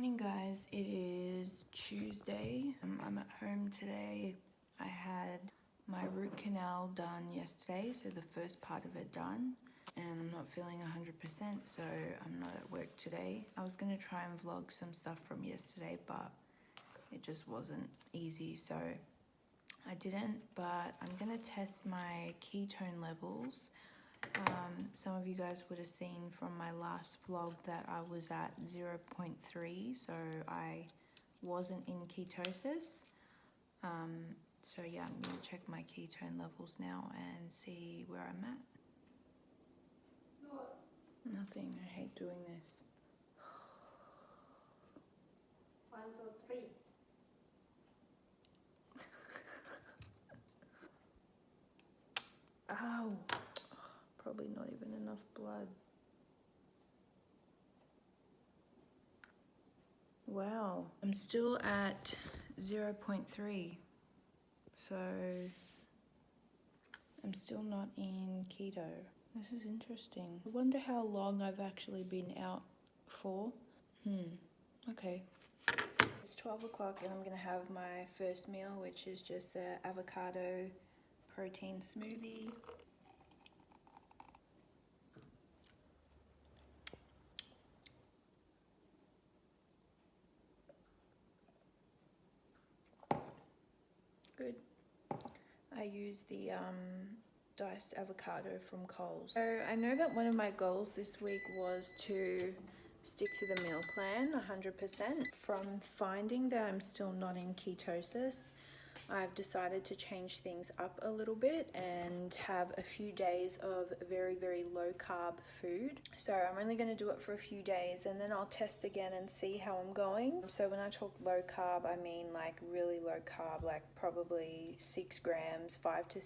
Morning guys, it is Tuesday. I'm at home today. I had my root canal done yesterday, so the first part of it done, and I'm not feeling 100%, so I'm not at work today. I was gonna try and vlog some stuff from yesterday, but it just wasn't easy, so I didn't. But I'm gonna test my ketone levels. Some of you guys would have seen from my last vlog that I was at 0.3, so I wasn't in ketosis. So yeah, I'm gonna check my ketone levels now and see where I'm at. What? Nothing, I hate doing this. 1, 2, 3. Ow! Probably not even enough blood. Wow, I'm still at 0.3, so I'm still not in keto. This is interesting. I wonder how long I've actually been out for. Okay. It's 12 o'clock and I'm gonna have my first meal, which is just an avocado protein smoothie. Good. I use the diced avocado from Coles. So I know that one of my goals this week was to stick to the meal plan 100%. From finding that I'm still not in ketosis, I've decided to change things up a little bit and have a few days of very, very low carb food. So I'm only going to do it for a few days and then I'll test again and see how I'm going. So when I talk low carb, I mean like really low carb, like probably 6 grams, 5 to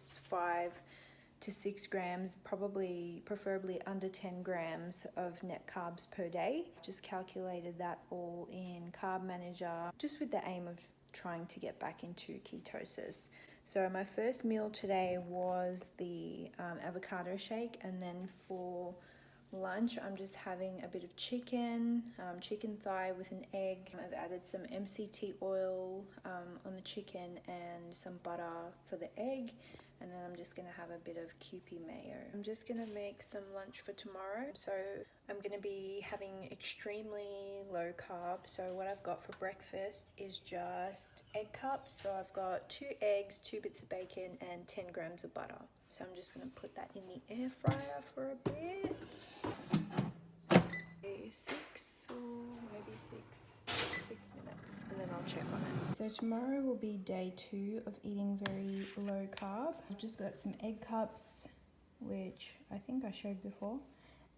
6 grams, preferably under 10 grams of net carbs per day. Just calculated that all in Carb Manager, just with the aim of trying to get back into ketosis. So my first meal today was the avocado shake, and then for lunch I'm just having a bit of chicken thigh with an egg. I've added some MCT oil on the chicken and some butter for the egg, and then I'm just gonna have a bit of Kewpie mayo. I'm just gonna make some lunch for tomorrow. So I'm gonna be having extremely low carb. So what I've got for breakfast is just egg cups. So I've got 2 eggs, 2 bits of bacon, and 10 grams of butter. So I'm just gonna put that in the air fryer for a bit. 6 or maybe 6 minutes, and then I'll check on it. So tomorrow will be day 2 of eating very low carb. I've just got some egg cups, which I think I showed before,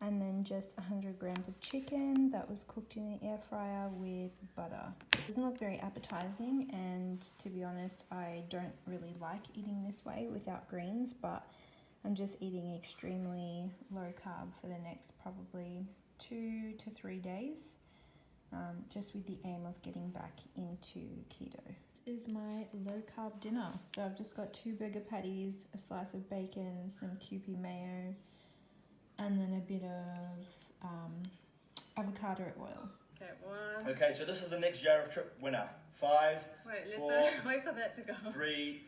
and then just 100 grams of chicken that was cooked in the air fryer with butter. It doesn't look very appetizing, and to be honest, I don't really like eating this way without greens, but I'm just eating extremely low carb for the next probably 2 to 3 days, just with the aim of getting back into keto. This is my low carb dinner. So I've just got 2 burger patties, a slice of bacon, some Kewpie mayo, and then a bit of avocado oil. Okay, 1. Okay, so this is the next jar of trip winner. 5, Wait, 4, wait for that to go. 3,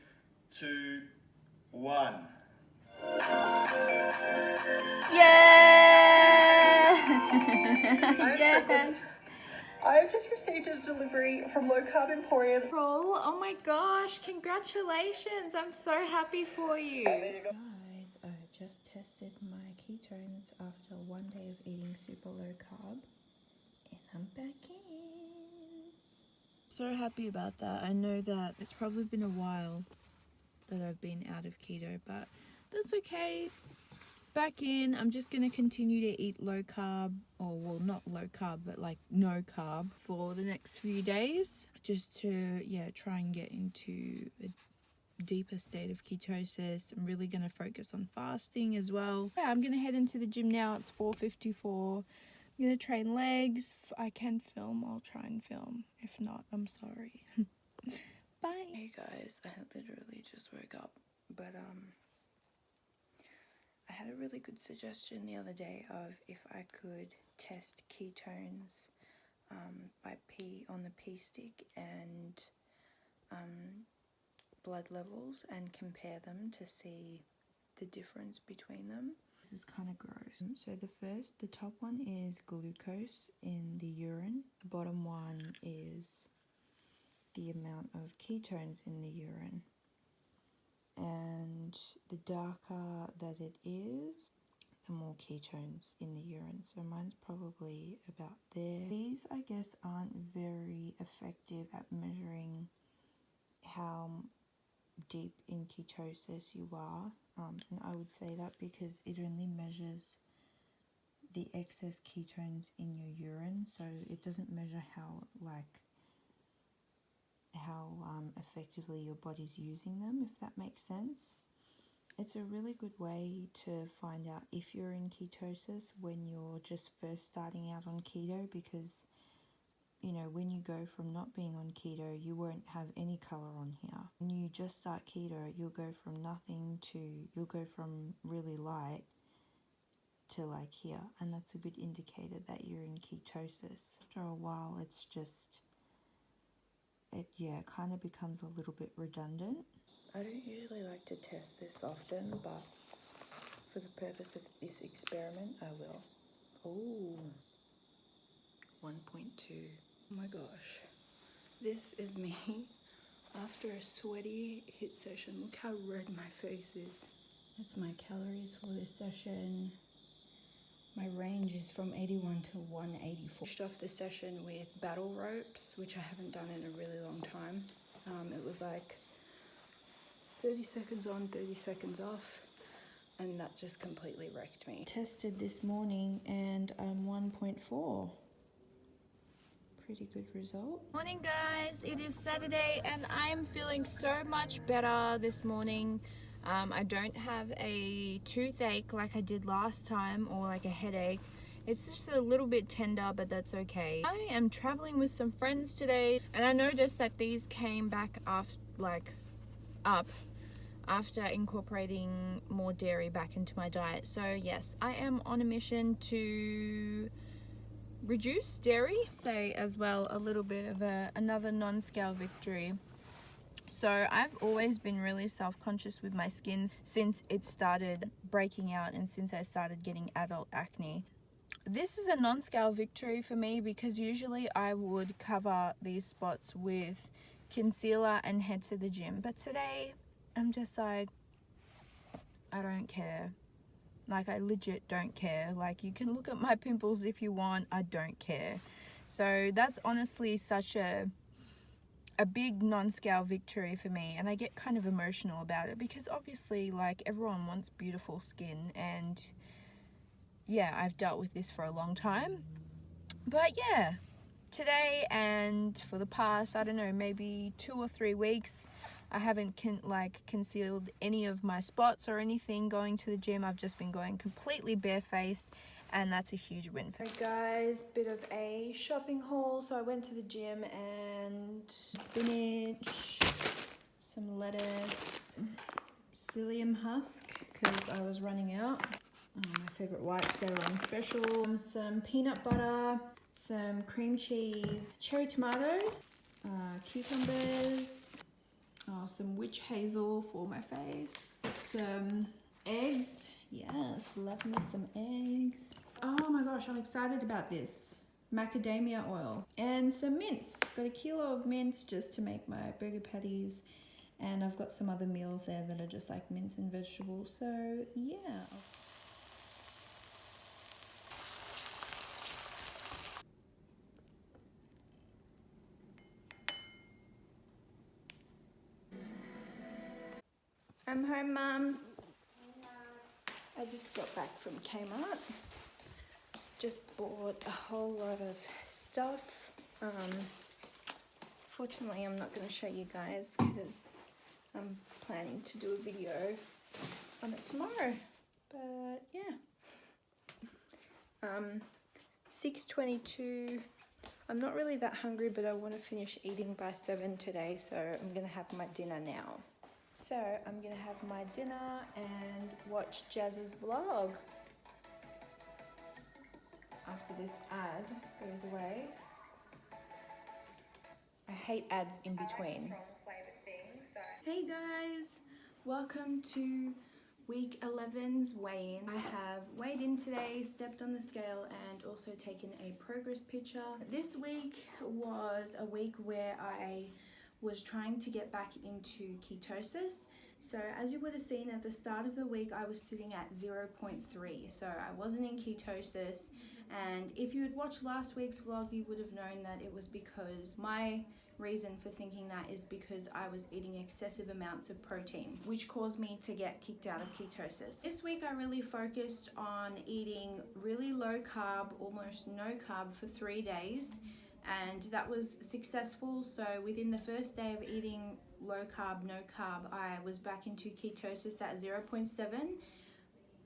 2, 1. Yes! I have just received a delivery from Low Carb Emporium. Roll. Oh my gosh, congratulations. I'm so happy for you. Guys, I just tested my ketones after 1 day of eating super low carb, and I'm back in. So happy about that. I know that it's probably been a while that I've been out of keto, but that's okay. Back in. I'm just going to continue to eat low carb, or well, not low carb, but like no carb for the next few days, just to try and get into a deeper state of ketosis. I'm really going to focus on fasting as well. Yeah, I'm going to head into the gym now. It's 4:54. I'm going to train legs. If I can film, I'll try and film. If not, I'm sorry. Bye. Hey guys, I literally just woke up, but I had a really good suggestion the other day of if I could test ketones by pee stick and blood levels and compare them to see the difference between them. This is kind of gross. So the top one is glucose in the urine. The bottom one is the amount of ketones in the urine. And the darker that it is, the more ketones in the urine. So mine's probably about there. These, I guess, aren't very effective at measuring how deep in ketosis you are. And I would say that because it only measures the excess ketones in your urine. So it doesn't measure how effectively your body's using them, if that makes sense. It's a really good way to find out if you're in ketosis when you're just first starting out on keto, because you know, when you go from not being on keto, you won't have any color on here. When you just start keto, you'll go from nothing to, you'll go from really light to like here, and that's a good indicator that you're in ketosis. After a while, it's just, it kind of becomes a little bit redundant. I don't usually like to test this often, but for the purpose of this experiment, I will. Oh, 1.2. Oh my gosh, this is me after a sweaty HIIT session. Look how red my face is. That's my calories for this session. My range is from 81 to 184. Finished off the session with battle ropes, which I haven't done in a really long time. It was like 30 seconds on, 30 seconds off, and that just completely wrecked me. Tested this morning and I'm 1.4. Pretty good result. Morning guys, it is Saturday and I'm feeling so much better this morning. I don't have a toothache like I did last time, or like a headache. It's just a little bit tender, but that's okay. I am traveling with some friends today, and I noticed that these came back up after incorporating more dairy back into my diet. So yes, I am on a mission to reduce dairy. Say as well a little bit of another non-scale victory. So I've always been really self-conscious with my skin since it started breaking out and since I started getting adult acne. This is a non-scale victory for me because usually I would cover these spots with concealer and head to the gym, but today I'm just like, I don't care. Like, I legit don't care. Like, you can look at my pimples if you want, I don't care. So that's honestly such a big non-scale victory for me, and I get kind of emotional about it because obviously, like, everyone wants beautiful skin, and yeah, I've dealt with this for a long time. But yeah, today and for the past, I don't know, maybe 2 or 3 weeks, I haven't concealed any of my spots or anything going to the gym. I've just been going completely barefaced, and that's a huge win for me. Guys, bit of a shopping haul. So I went to the gym and spinach, some lettuce, psyllium husk because I was running out. My favorite wipes, they were on special. Some peanut butter, some cream cheese, cherry tomatoes, cucumbers, some witch hazel for my face, some eggs. Yes, love me some eggs. Oh my gosh, I'm excited about this. Macadamia oil and some mince. Got a kilo of mince just to make my burger patties, and I've got some other meals there that are just like mince and vegetables. So yeah. I'm home, Mum. I just got back from Kmart. Just bought a whole lot of stuff. Fortunately, I'm not going to show you guys because I'm planning to do a video on it tomorrow. But yeah. 6:22. I'm not really that hungry, but I want to finish eating by 7 today, so I'm going to have my dinner now. So I'm going to have my dinner and watch Jazz's vlog after this ad goes away. hate ads in between. Hey guys, welcome to week 11's weigh-in. I have weighed in today, stepped on the scale, and also taken a progress picture. This week was a week where I was trying to get back into ketosis. So as you would have seen at the start of the week, I was sitting at 0.3. So I wasn't in ketosis. And if you had watched last week's vlog, you would have known that it was because my reason for thinking that is because I was eating excessive amounts of protein, which caused me to get kicked out of ketosis. This week I really focused on eating really low carb, almost no carb for 3 days, and that was successful. So within the first day of eating low carb, no carb, I was back into ketosis at 0.7,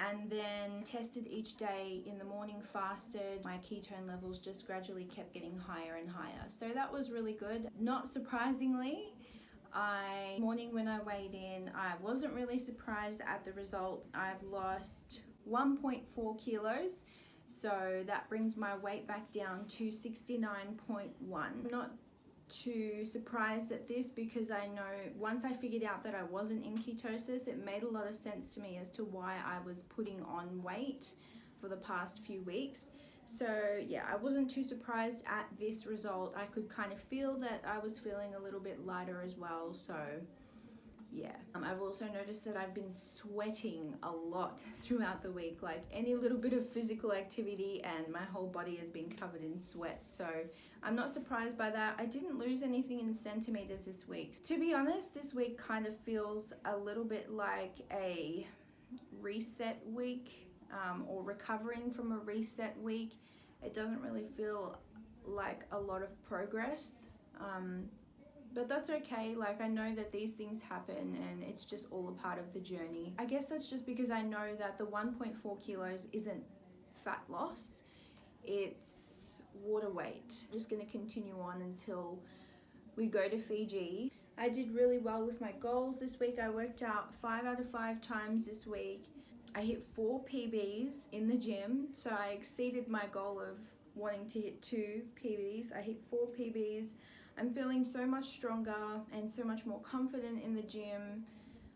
and then tested each day. In the morning fasted, my ketone levels just gradually kept getting higher and higher. So that was really good. Not surprisingly, morning when I weighed in, I wasn't really surprised at the result. I've lost 1.4 kilos. So that brings my weight back down to 69.1. I'm not too surprised at this because I know once I figured out that I wasn't in ketosis, it made a lot of sense to me as to why I was putting on weight for the past few weeks. So yeah, I wasn't too surprised at this result. I could kind of feel that I was feeling a little bit lighter as well. So yeah, I've also noticed that I've been sweating a lot throughout the week, like any little bit of physical activity and my whole body has been covered in sweat. So I'm not surprised by that. I didn't lose anything in centimeters this week. To be honest, this week kind of feels a little bit like a reset week, or recovering from a reset week. It doesn't really feel like a lot of progress. But that's okay. Like, I know that these things happen and it's just all a part of the journey. I guess that's just because I know that the 1.4 kilos isn't fat loss, it's water weight. I'm just going to continue on until we go to Fiji. I did really well with my goals this week. I worked out 5 out of 5 times this week. I hit 4 PBs in the gym, so I exceeded my goal of wanting to hit 2 PBs. I hit 4 PBs. I'm feeling so much stronger and so much more confident in the gym.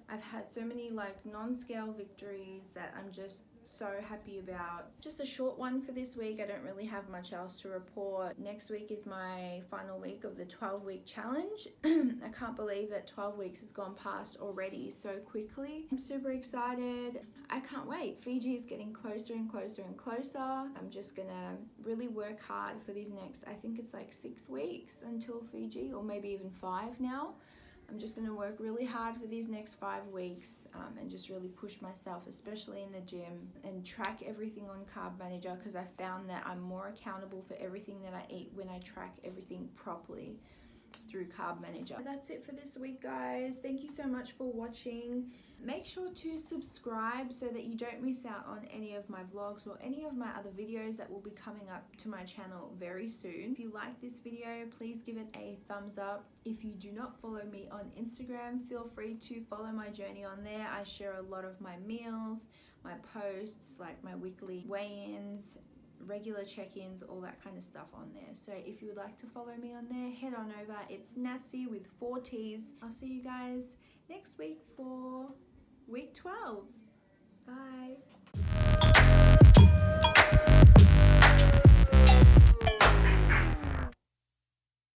I've had so many like non-scale victories that I'm just so happy about. Just a short one for this week. I don't really have much else to report. Next week is my final week of the 12-week challenge. I can't believe that 12 weeks has gone past already so quickly. I'm super excited. I can't wait. Fiji is getting closer and closer and closer. I'm just gonna really work hard for these next, I think it's like 6 weeks until Fiji, or maybe even 5 now. I'm just going to work really hard for these next 5 weeks, and just really push myself, especially in the gym, and track everything on Carb Manager, because I found that I'm more accountable for everything that I eat when I track everything properly through Carb Manager. That's it for this week, guys. Thank you so much for watching. Make sure to subscribe so that you don't miss out on any of my vlogs or any of my other videos that will be coming up to my channel very soon. If you like this video, please give it a thumbs up. If you do not follow me on Instagram, feel free to follow my journey on there. I share a lot of my meals, my posts, like my weekly weigh-ins, regular check-ins, all that kind of stuff on there. So if you would like to follow me on there, head on over. It's Natsy with 4 T's. I'll see you guys next week for week 12. Bye.